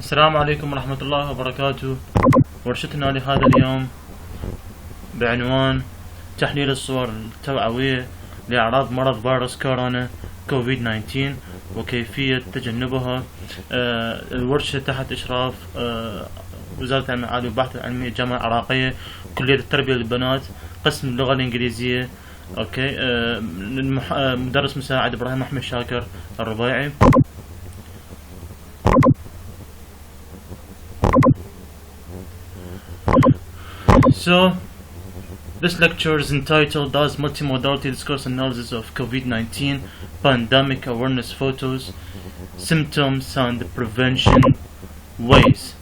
السلام عليكم ورحمة الله وبركاته. ورشتنا لهذا اليوم بعنوان تحليل الصور التوعوية لأعراض مرض فيروس كورونا كوفيد-19 وكيفية تجنبها. الورشة تحت إشراف وزارة التعليم العالي والبحث العلمي الجامعة العراقية، كلية التربية للبنات، قسم اللغة الإنجليزية. مدرس مساعد إبراهيم أحمد شاكر الربيعي. So, this lecture is entitled Does Multimodality Discourse Analysis of COVID-19 Pandemic Awareness Photos, Symptoms and Prevention Ways.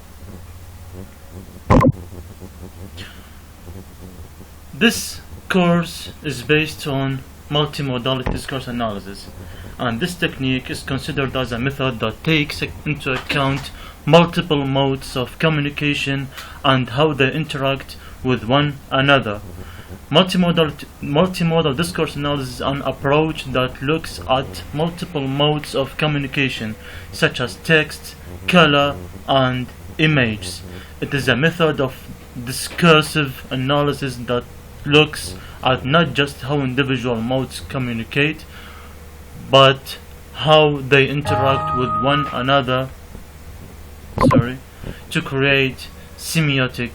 This course is based on multimodality discourse analysis, and this technique is considered as a method that takes into account multiple modes of communication and how they interact with one another. Multimodal discourse analysis is an approach that looks at multiple modes of communication, such as text, color, and images. It is a method of discursive analysis that looks at not just how individual modes communicate, but how they interact with one another to create semiotic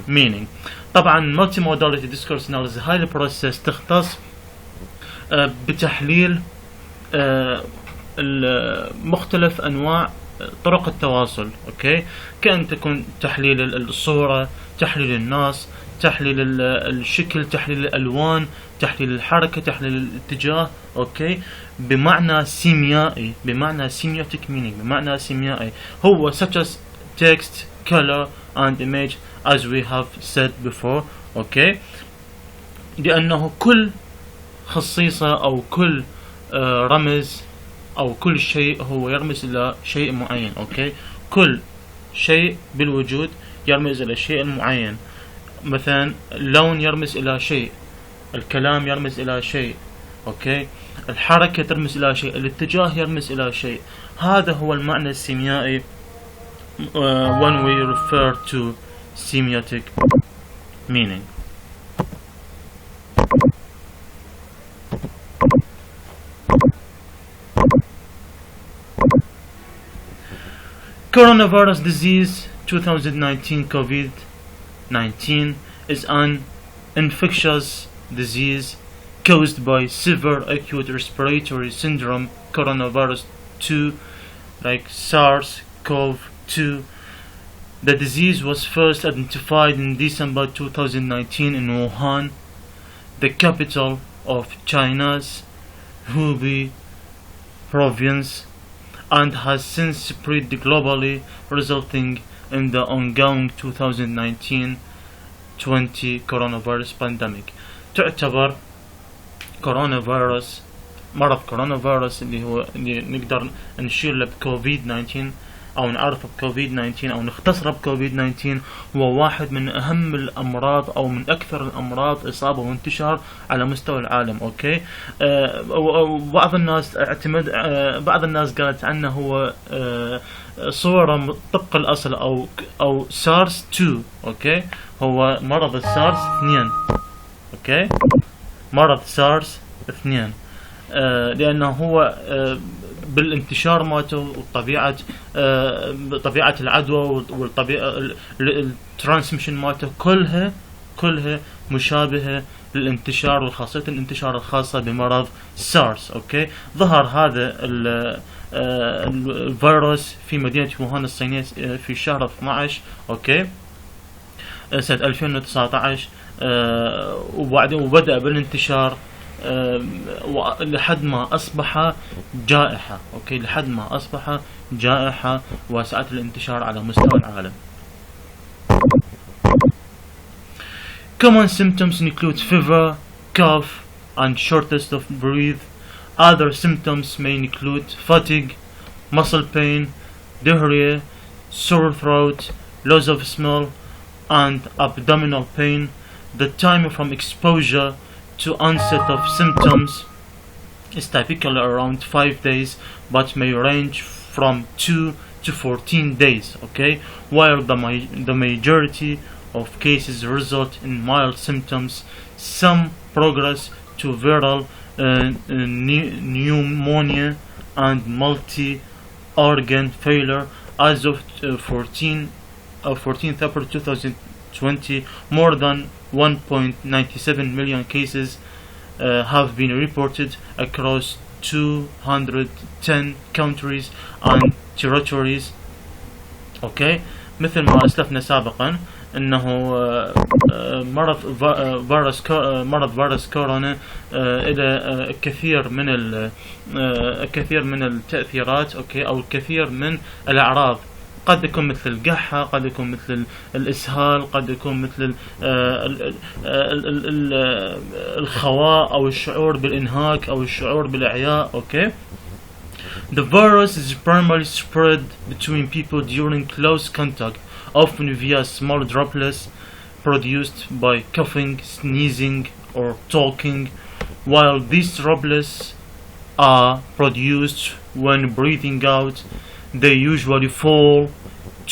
meaning. طبعا multimodality discourse analysis هاي البروسيس تختص بتحليل مختلف انواع طرق التواصل، كأن تكون تحليل الصورة، تحليل النص، تحليل الشكل، تحليل الالوان، تحليل الحركة، تحليل الاتجاه، بمعنى سيميائي، بمعنى semiotic meaning، بمعنى سيميائي، هو such as text, color and image as we have said before. لأنه كل خصيصة أو كل رمز أو كل شيء هو يرمز إلى شيء معين. كل شيء بالوجود يرمز إلى شيء معين. مثلا اللون يرمز إلى شيء، الكلام يرمز إلى شيء، الحركة ترمز إلى شيء، الاتجاه يرمز إلى شيء. هذا هو المعنى السيميائي when we refer to semiotic meaning. Coronavirus disease 2019 COVID-19 is an infectious disease caused by severe acute respiratory syndrome coronavirus 2, like SARS-CoV-2. The disease was first identified in December 2019 in Wuhan, the capital of China's Hubei province, and has since spread globally, resulting in the ongoing 2019-20 coronavirus pandemic. تعتبر كورونا مرض كورونا فيروس اللي نقدر نشير له بكوفيد-19 أو نعرفه بكوفيد-19 أو نختصره بكوفيد-19، هو واحد من أهم الأمراض أو من أكثر الأمراض إصابة وانتشار على مستوى العالم. بعض الناس بعض الناس قالت عنه هو صورة طبق الأصل أو سارس 2. هو مرض السارس 2. مرض سارس 2 لأنه هو بالانتشار مالته وطبيعة العدوى والطبيعة الترانسميشن مالته كلها مشابهة للانتشار والخاصية الانتشار الخاصة بمرض سارس. ظهر هذا الفيروس في مدينة ووهان الصينية في شهر 12 سنة 2019، وبدأ بالانتشار لحد ما أصبح جائحة. لحد ما أصبح جائحة وسعت الانتشار على مستوى العالم. Common symptoms include fever, cough, and shortness of breath. Other symptoms may include fatigue, muscle pain, diarrhea, sore throat, loss of smell, and abdominal pain. The time from exposure to onset of symptoms is typically around 5 days, but may range from 2 to 14 days, okay, while the majority of cases result in mild symptoms. Some progress to viral pneumonia and multi-organ failure. As of 14th April 2020, more than 1.97 million cases have been reported across 210 countries and territories. اوكي، مثل ما اسلفنا سابقا انه مرض فيروس كورونا الى كثير من التأثيرات، اوكي، او الكثير من الاعراض. قد يكون مثل القحة، قد يكون مثل الإسهال، قد يكون مثل الخواء أو الشعور بالإنهاك أو الشعور بالإعياء. okay. The virus is primarily spread between people during close contact, often via small droplets produced by coughing, sneezing, or talking. While these droplets are produced when breathing out, they usually fall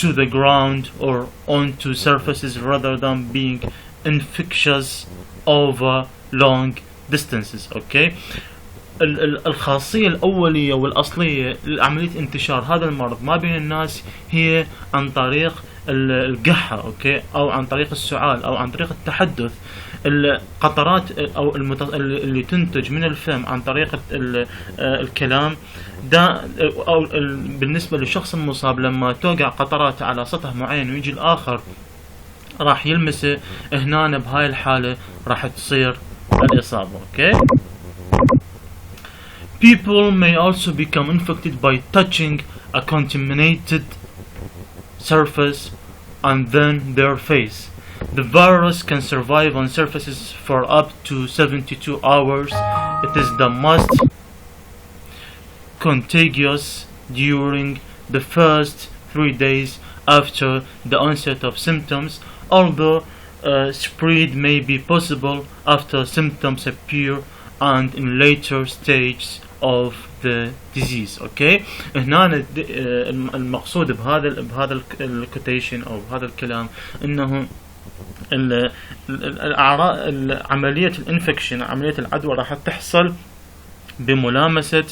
to the ground or onto surfaces rather than being infectious over long distances. okay. الخاصية الأولية والأصلية لعملية انتشار هذا المرض ما بين الناس هي عن طريق القحة، اوكي، او عن طريق السعال، او عن طريق التحدث. القطرات او اللي تنتج من الفم عن طريق الكلام ده، او بالنسبة للشخص المصاب لما توقع قطرات على سطح معين ويجي الآخر راح يلمسه، هنا بهاي الحالة راح تصير الإصابة. اوكي. People may also become infected by touching a contaminated surface and then their face. The virus can survive on surfaces for up to 72 hours. It is the most contagious during the first 3 days after the onset of symptoms, although spread may be possible after symptoms appear and in later stages of the disease. okay. هنا المقصود بهذا الكوتيشن او بهذا الكلام انه عملية الانفكشن، عملية العدوى راح تحصل بملامسة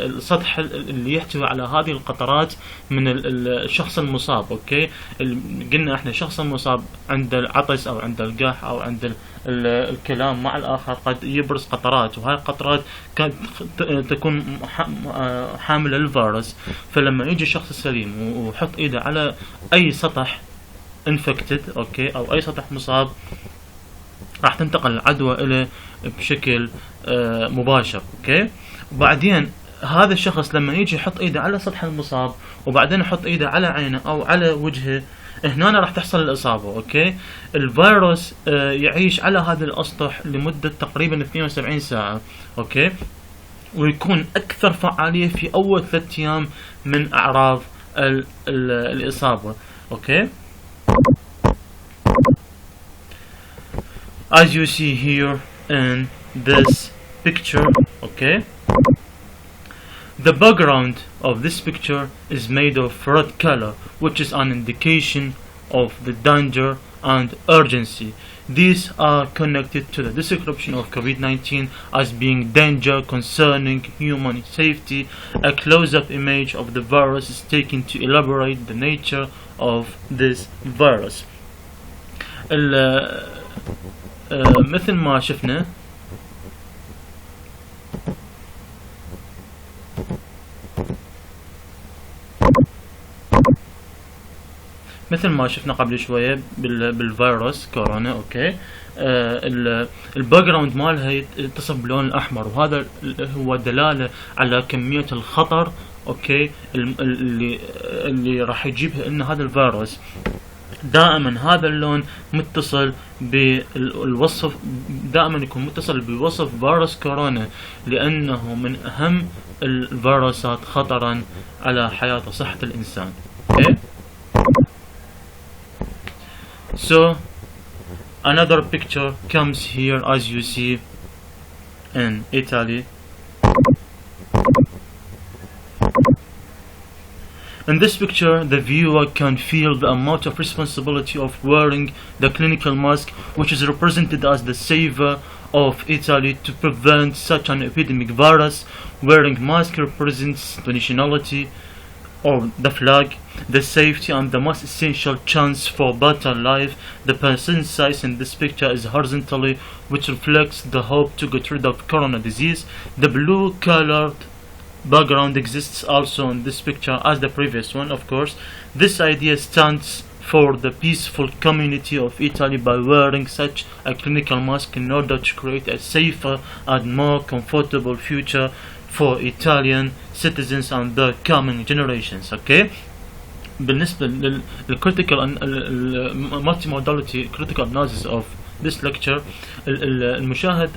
السطح اللي يحتوي على هذه القطرات من الشخص المصاب. اوكي. قلنا احنا الشخص المصاب عند العطس او عند القح او عند الكلام مع الاخر قد يبرز قطرات، وهاي القطرات تكون حاملة للفيروس. فلما يجي الشخص السليم ويحط ايده على اي سطح انفكتد، اوكي، او اي سطح مصاب، راح تنتقل العدوى إليه بشكل مباشر. اوكي. وبعدين هذا الشخص لما يجي يحط ايده على سطح المصاب وبعدين يحط ايده على عينه او على وجهه، هنا راح تحصل الإصابة. اوكي. الفيروس يعيش على هذا الأسطح لمدة تقريبا 72 ساعة. اوكي. ويكون أكثر فعالية في أول 3 أيام من أعراض الإصابة. اوكي. As you see here in this picture, okay, the background of this picture is made of red color, which is an indication of the danger and urgency. These are connected to the description of COVID-19 as being danger concerning human safety. A close-up image of the virus is taken to elaborate the nature of this virus. مثل ما شفنا قبل شوية بالفيروس كورونا. اوكي. الباك جراوند مالها يتصف باللون الاحمر، وهذا هو دلالة على كمية الخطر، اوكي، اللي راح يجيبها ان هذا الفيروس. دائما هذا اللون متصل بالوصف، دائما يكون متصل بوصف فيروس كورونا، لأنه من أهم الفيروسات خطرا على حياة وصحة الإنسان. okay? So another picture comes here, as you see in Italy. In this picture, the viewer can feel the amount of responsibility of wearing the clinical mask, which is represented as the savior of Italy to prevent such an epidemic virus. Wearing mask represents the nationality or the flag, the safety, and the most essential chance for better life. The person size in this picture is horizontally, which reflects the hope to get rid of corona disease. The blue colored background exists also in this picture as the previous one, of course. This idea stands for the peaceful community of Italy by wearing such a clinical mask in order to create a safer and more comfortable future for Italian citizens and the coming generations. Okay. بالنسبة للcritical multimodality critical analysis of this lecture, المشاهد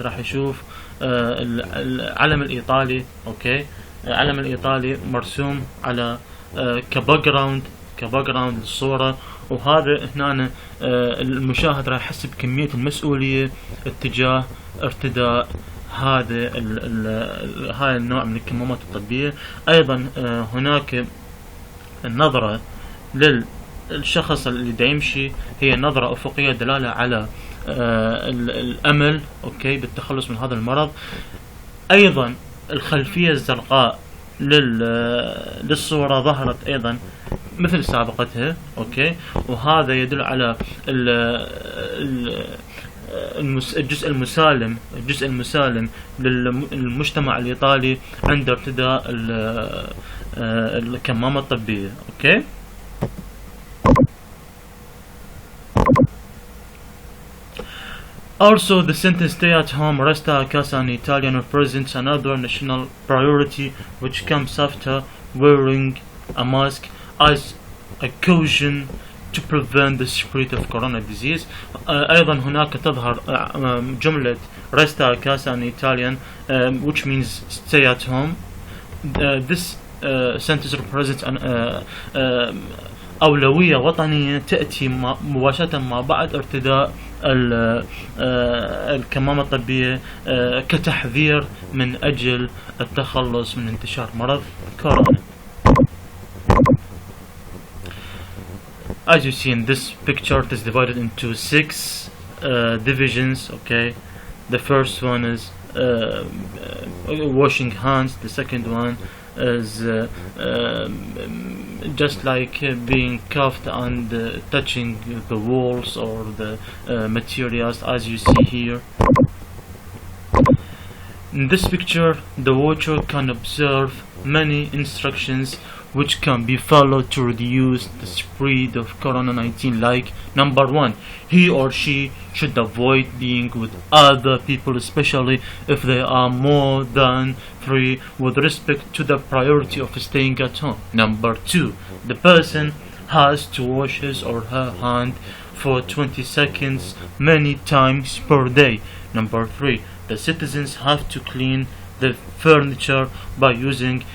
راح يشوف العلم الإيطالي. أوكي، العلم الإيطالي مرسوم على كباك جراوند للصورة، وهذا هنا المشاهد راح يحس بكمية المسؤولية اتجاه ارتداء هذا النوع من الكمامات الطبية. أيضا هناك النظرة للشخص اللي دا يمشي هي نظرة أفقية دلالة على الأمل، أوكي، بالتخلص من هذا المرض. أيضا الخلفية الزرقاء للصورة ظهرت أيضا مثل سابقتها، أوكي، وهذا يدل على الجزء المسالم للمجتمع الإيطالي عند ارتداء الكمامة الطبية. أوكي. Also, the sentence "stay at home, resta a casa" in Italian represents another national priority which comes after wearing a mask as a caution to prevent the spread of corona disease. أيضا هناك تظهر جملة "resta a casa" in Italian, which means stay at home. This sentence represents an أولوية وطنية تأتي مباشرة ما بعد ارتداء الكمامة الطبية كتحذير من أجل التخلص من انتشار مرض كورونا. As you see in this picture, it is divided into 6 divisions. Okay, the first one is washing hands. The second one is just like being cuffed and touching the walls or the materials, as you see here. In this picture, the watcher can observe many instructions which can be followed to reduce the spread of Corona-19, like number 1, he or she should avoid being with other people, especially if they are more than 3, with respect to the priority of staying at home. Number 2, the person has to wash his or her hand for 20 seconds many times per day. Number 3, the citizens have to clean the furniture by using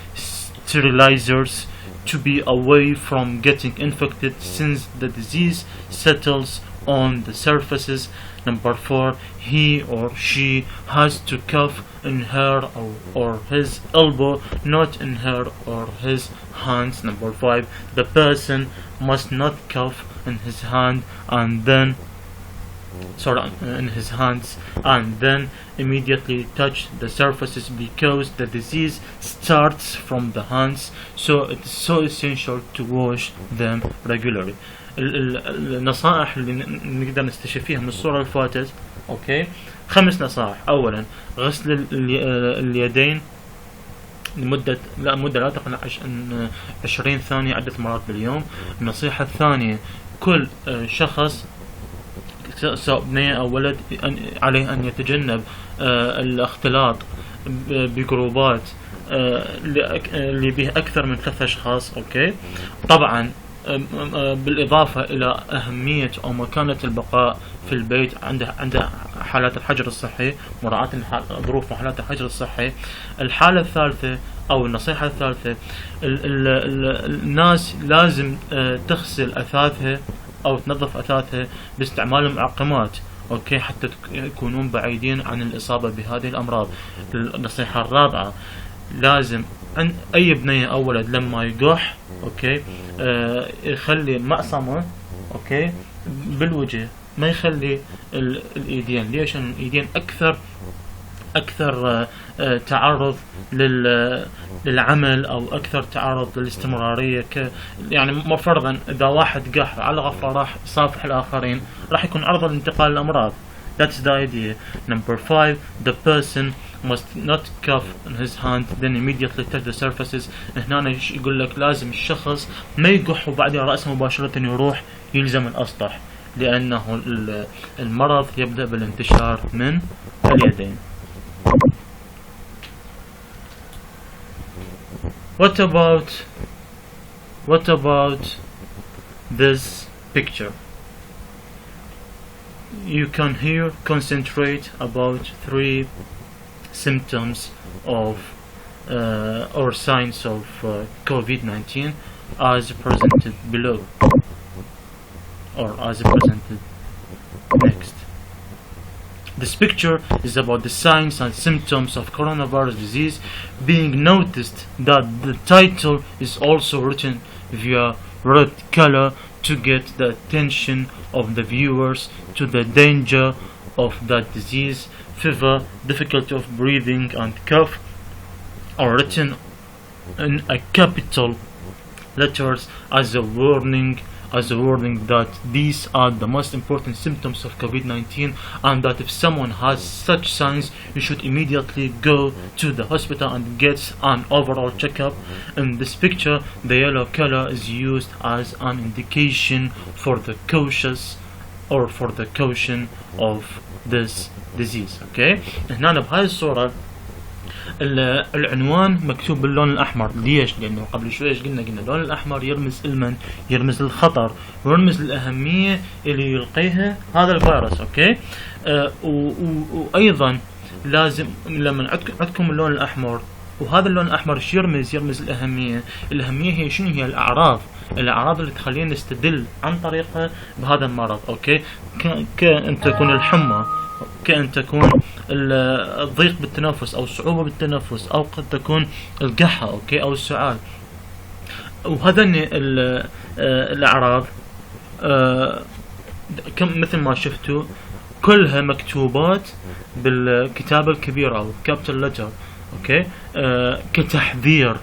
sterilizers to be away from getting infected since the disease settles on the surfaces. Number 4, he or she has to cuff in her or his elbow, not in her or his hands. Number 5, the person must not cuff in his hand and then immediately touch the surfaces, because the disease starts from the hands, so it is so essential to wash them regularly. النصائح اللي نقدر نستشف فيها من الصورة اللي فاتت، اوكي، 5 نصائح. اولا، غسل اليدين لمدة لا تقل 20 ثانية عدة مرات باليوم. النصيحة الثانية، كل شخص سواء بنية أو ولد عليه أن يتجنب الاختلاط بجروبات اللي به أكثر من 3 أشخاص. أوكي، طبعا بالإضافة إلى أهمية أو مكانة البقاء في البيت عند حالات الحجر الصحي، مراعاة ظروف وحالات الحجر الصحي. الحالة الثالثة أو النصيحة الثالثة، الناس لازم تغسل أثاثها أو تنظف أثاثها باستعمال المعقمات، أوكي، حتى يكونون بعيدين عن الإصابة بهذه الأمراض. النصيحة الرابعة، لازم أن أي بنية أو ولد لما يقح أوكي يخلي معصمة أوكي بالوجه، ما يخلي الإيدين. ليش؟ الإيدين أكثر تعرض للعمل، أو أكثر تعرض للاستمرارية. يعني مفرضا إذا واحد قاح على غفلة راح يصافح الآخرين، راح يكون عرضة لانتقال الأمراض. That's the idea. Number 5, the person must not cuff his hand then immediately touch the surfaces. هنا يقول لك لازم الشخص ما يقح وبعدين رأسه مباشرة يروح يلزم الأسطح، لأنه المرض يبدأ بالانتشار من اليدين. What about this picture? You can here concentrate about 3 symptoms of or signs of COVID-19 as presented below, or as presented next. This picture is about the signs and symptoms of coronavirus disease, being noticed that the title is also written via red color to get the attention of the viewers to the danger of that disease. Fever, difficulty of breathing and cough are written in a capital letters as a warning that these are the most important symptoms of COVID-19, and that if someone has such signs, you should immediately go to the hospital and get an overall checkup. In this picture, the yellow color is used as an indication for the caution of this disease. Okay, هنا بهاي الصورة العنوان مكتوب باللون الأحمر. ليش؟ لأنه قبل شوي قلنا اللون الأحمر يرمز يرمز للخطر ويرمز للأهمية اللي يلقيها هذا الفيروس. أوكي، وأيضا لازم لما عندكم اللون الأحمر وهذا اللون الأحمر شو يرمز الأهمية هي شنو؟ هي الأعراض اللي تخلينا نستدل عن طريقها بهذا المرض. أوكي، كأن تكون الحمى، كأن تكون الضيق بالتنفس أو الصعوبة بالتنفس، أو قد تكون القحة أوكي أو السعال. وهذا الأعراض كم مثل ما شفتوا كلها مكتوبات بالكتابة الكبيرة أو capital letter. أوكي، كتحذير،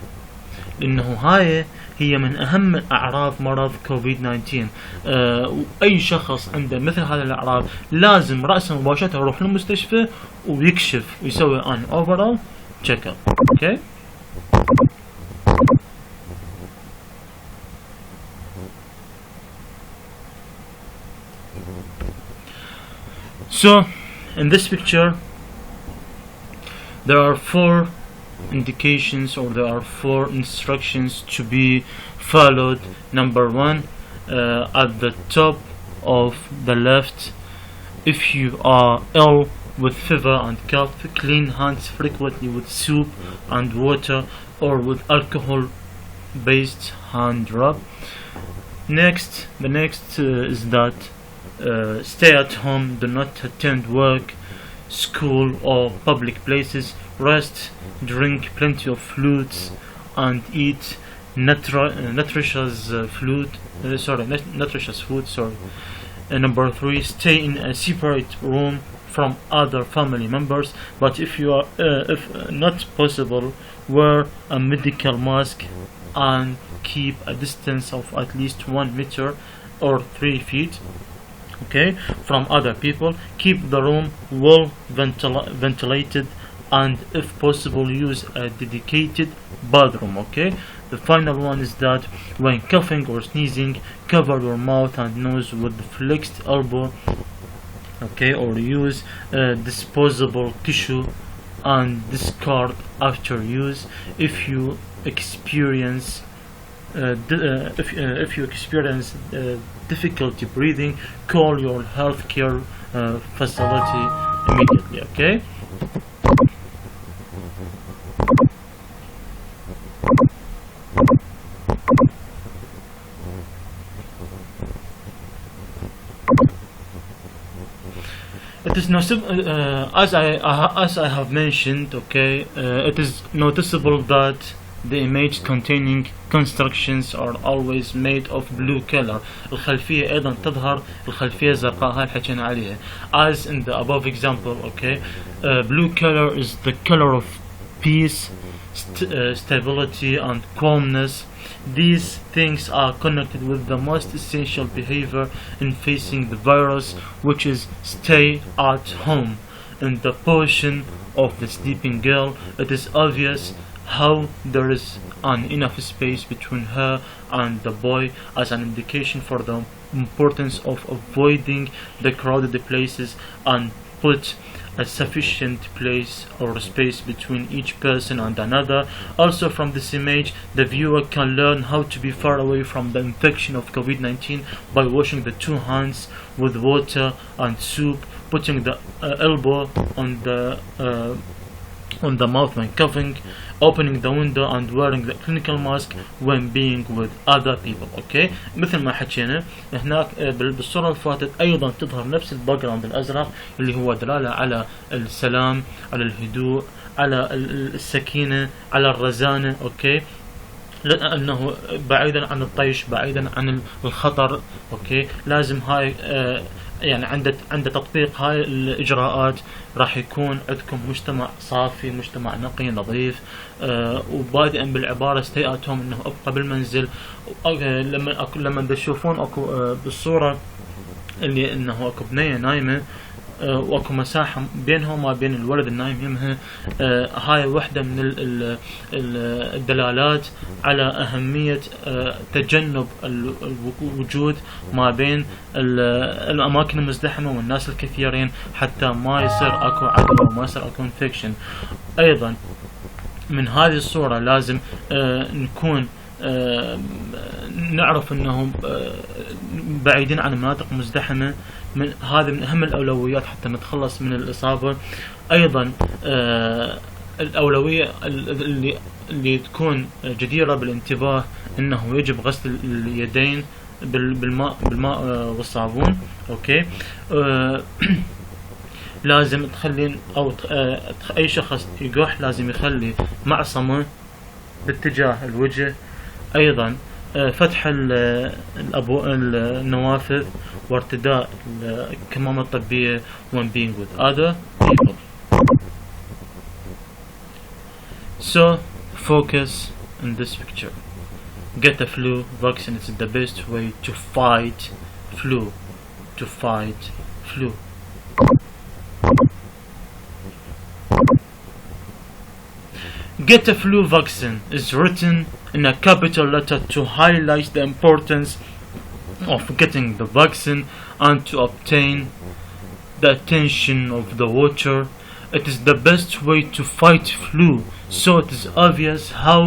لأنه هاي هي من أهم أعراض مرض COVID-19. وأي شخص عنده مثل هذه الأعراض لازم رأسا مباشرة يروح للمستشفى ويكشف ويسوي an overall check-up. Okay. So in this picture there are 4 indications, or there are 4 instructions to be followed. Number 1, at the top of the left, if you are ill with fever and cough, clean hands frequently with soap and water or with alcohol based hand rub. The next is that stay at home, do not attend work, school or public places, rest, drink plenty of fluids and eat nutritious food. Number 3, stay in a separate room from other family members, but if not possible, wear a medical mask and keep a distance of at least 1 meter or 3 feet, okay, from other people. Keep the room well ventilated, and if possible use a dedicated bathroom. Okay, the final one is that when coughing or sneezing, cover your mouth and nose with the flexed elbow, okay, or use disposable tissue and discard after use. If you experience difficulty breathing, call your healthcare facility immediately. Okay. it is as I have mentioned, okay, it is noticeable that the image containing constructions are always made of blue color. الخلفية أيضا تظهر الخلفية الزرقاء هاي حكينا عليها. As in the above example, okay, blue color is the color of peace, stability and calmness. These things are connected with the most essential behavior in facing the virus, which is stay at home. In the portion of the sleeping girl, it is obvious how there is an enough space between her and the boy as an indication for the importance of avoiding the crowded places and put a sufficient place or space between each person and another. Also from this image, the viewer can learn how to be far away from the infection of COVID-19 by washing the 2 hands with water and soap, putting the elbow on the mouth when coughing, opening the window and wearing the clinical mask when being with other people. اوكي مثل ما حكينا هناك بالصورة اللي فاتت ايضا تظهر نفس الباك جراوند الازرق اللي هو دلالة على السلام، على الهدوء، على السكينة، على الرزانة. اوكي لانه بعيدا عن الطيش، بعيدا عن الخطر. اوكي لازم هاي يعني عند تطبيق هاي الإجراءات راح يكون عندكم مجتمع صافي، مجتمع نقي نظيف. وبادئا بالعبارة stay at home، انه ابقى بالمنزل. لما تشوفون اكو بالصورة اللي انه اكو بنية نايمة واكو مساحة بينها وما بين الولد النايم يمها، هاي وحدة من الدلالات على أهمية تجنب الوجود ما بين الأماكن المزدحمة والناس الكثيرين حتى ما يصير اكو عدوى وما يصير اكو انفكشن. أيضا من هذه الصورة لازم نكون نعرف انهم بعيدين عن مناطق مزدحمة. هذا من اهم الاولويات حتى نتخلص من الاصابة. ايضا الاولوية اللي تكون جديرة بالانتباه انه يجب غسل اليدين بالماء والصابون. اوكي لازم تخلين او اي شخص يقح لازم يخلي معصمه باتجاه الوجه. ايضا فتح النوافذ وارتداء الكمامة الطبية when being with other people. So focus in this picture. Get a flu vaccine. It's the best way to fight flu. To fight flu. Get a flu vaccine is written in a capital letter to highlight the importance of getting the vaccine and to obtain the attention of the watcher. It is the best way to fight flu, so it is obvious how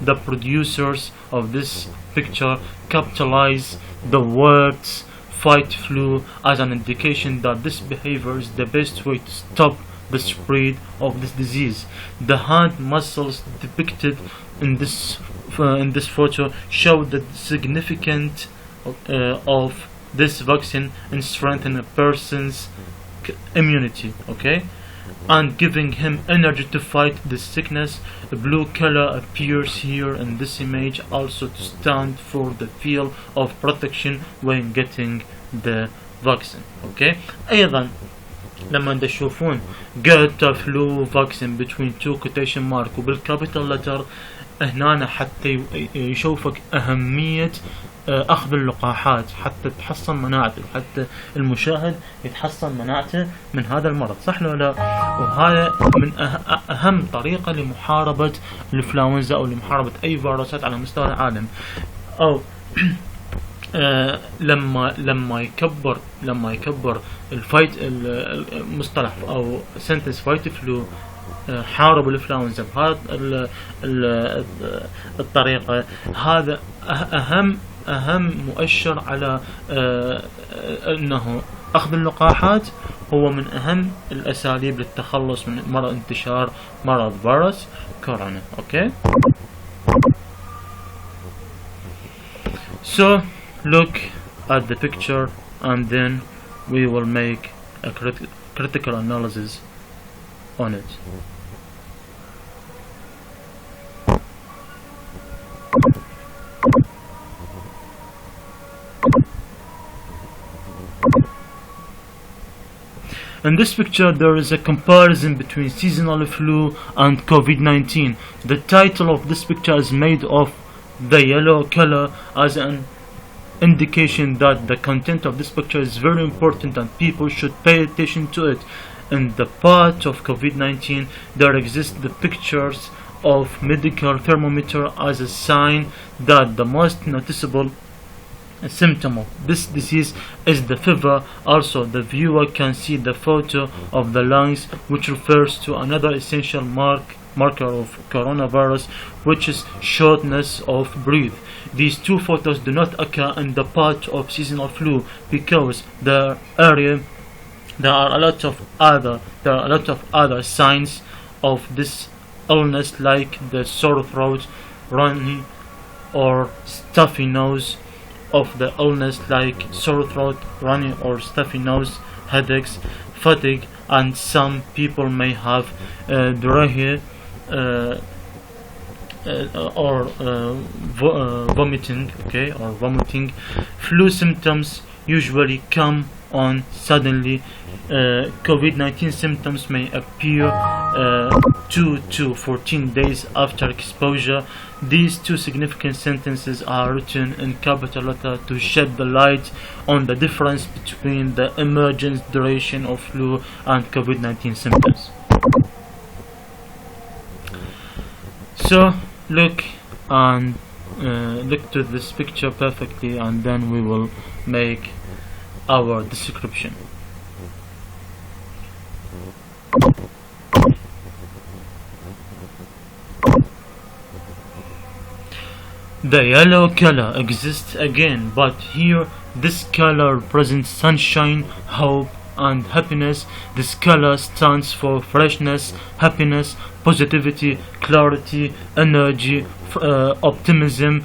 the producers of this picture capitalize the words fight flu as an indication that this behavior is the best way to stop the spread of this disease. The hand muscles depicted in this photo show the significance of this vaccine in strengthening a person's immunity, okay, and giving him energy to fight the sickness. The blue color appears here in this image also to stand for the feel of protection when getting the vaccine. Okay. أيضا لما تشوفون get a flu vaccine between two quotation mark وبالكابيتال letter هنا حتى يشوفك أهمية أخذ اللقاحات حتى تحصن مناعته، حتى المشاهد يتحصن مناعته من هذا المرض، صح ولا لا؟ وهذا من أهم طريقة لمحاربة الإنفلونزا أو لمحاربة أي فيروسات على مستوى العالم. أو لما يكبر الفايت المصطلح او سنتنس فايت فلو حاربوا الانفلونزا بهذه الطريقه. هذا اهم مؤشر على انه اخذ اللقاحات هو من اهم الاساليب للتخلص من انتشار مرض فيروس كورونا. اوكي so look at the picture and then we will make a critical analysis on it. In this picture, there is a comparison between seasonal flu and COVID-19. The title of this picture is made of the yellow color as an indication that the content of this picture is very important and people should pay attention to it. In the part of COVID-19, there exist the pictures of medical thermometer as a sign that the most noticeable symptom of this disease is the fever. Also, the viewer can see the photo of the lungs, which refers to another essential marker of coronavirus, which is shortness of breath. These two photos do not occur in the part of seasonal flu because there are a lot of other signs of this illness, like the sore throat, runny or stuffy nose, of the illness like sore throat, runny or stuffy nose, headaches, fatigue, and some people may have diarrhea or vomiting. Okay, or vomiting. Flu symptoms usually come on suddenly. COVID-19 symptoms may appear 2 to 14 days after exposure. These two significant sentences are written in capital letter to shed the light on the difference between the emergence duration of flu and COVID-19 symptoms. So look to this picture perfectly, and then we will make our description. The yellow color exists again, but here this color represents sunshine, hope, and happiness. This color stands for freshness, happiness, positivity, clarity, energy, optimism,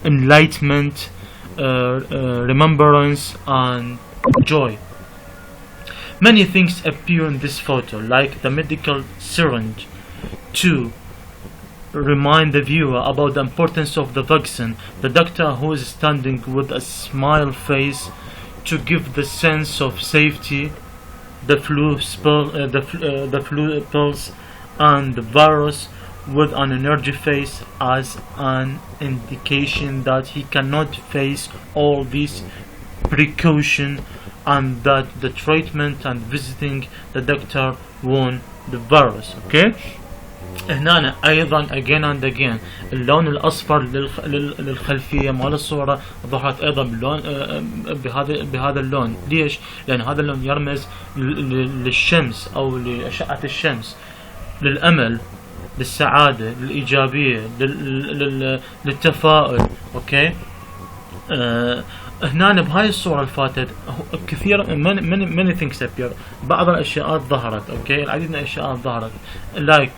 enlightenment, remembrance, and joy. Many things appear in this photo, like the medical syringe to remind the viewer about the importance of the vaccine, the doctor who is standing with a smile face to give the sense of safety, the flu pills, and the virus with an energy face as an indication that he cannot face all these precautions, and that the treatment and visiting the doctor won the virus. Okay. هنا ايضا again and again اللون الاصفر للخلفيه مال الصوره ظهرت ايضا باللون بهذا اللون. ليش؟ لان هذا اللون يرمز للشمس او لاشعه الشمس، للامل، للسعاده، للايجابيه، للتفاؤل. اوكي. هنا بهاي الصورة اللي فاتت كثير many things appear. بعض الاشياء ظهرت. اوكي. العديد من الاشياء ظهرت like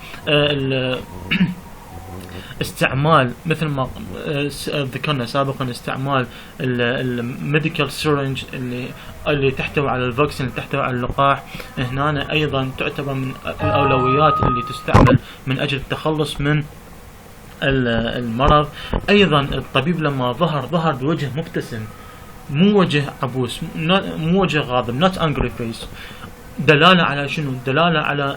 استعمال مثل ما ذكرنا سابقا، استعمال الميديكال سيرنج اللي تحتوي على الفاكسين، اللي تحتوي على اللقاح. هنا ايضا تعتبر من الاولويات اللي تستعمل من اجل التخلص من المرض. ايضا الطبيب لما ظهر بوجه مبتسم، مو وجه عبوس، مو وجه غاضب، not angry face. دلالة على شنو؟ دلالة على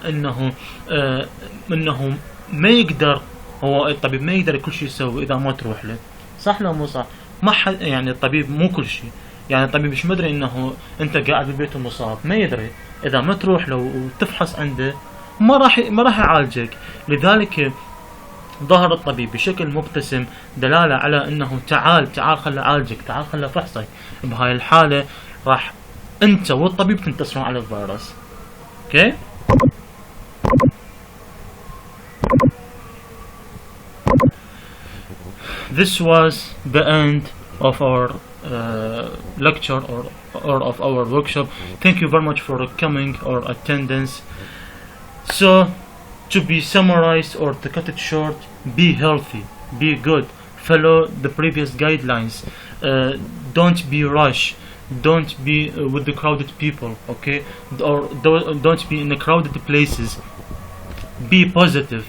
انه ما يقدر، هو الطبيب ما يقدر كل شيء يسوي اذا ما تروح له. صح لو مو صح؟ ما حد يعني الطبيب مو كل شيء، يعني الطبيب مش مدري انه انت قاعد بالبيت ومصاب، ما يدري. اذا ما تروح له وتفحص عنده ما راح يعالجك. لذلك ظهر الطبيب بشكل مبتسم، دلالة على انه تعال خل اعالجك، تعال خل افحصك. بهاي الحالة راح انت والطبيب تنتصرون على الفيروس. اوكي. This was the end of our lecture or of our workshop. Thank you very much for coming or attendance. So, to be summarized or to cut it short, be healthy, be good, follow the previous guidelines, don't be rush, don't be with the crowded people, okay, or don't be in the crowded places. Be positive,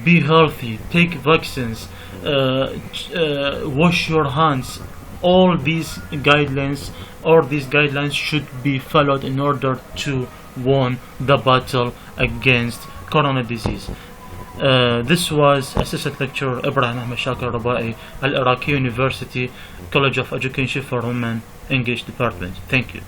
be healthy, take vaccines, wash your hands. All these guidelines should be followed in order to win the battle against corona disease. This was Assistant Lecturer Ibrahim Ahmed Shakir Rabai, Al Iraqi University College of Education for Women, English Department. Thank you.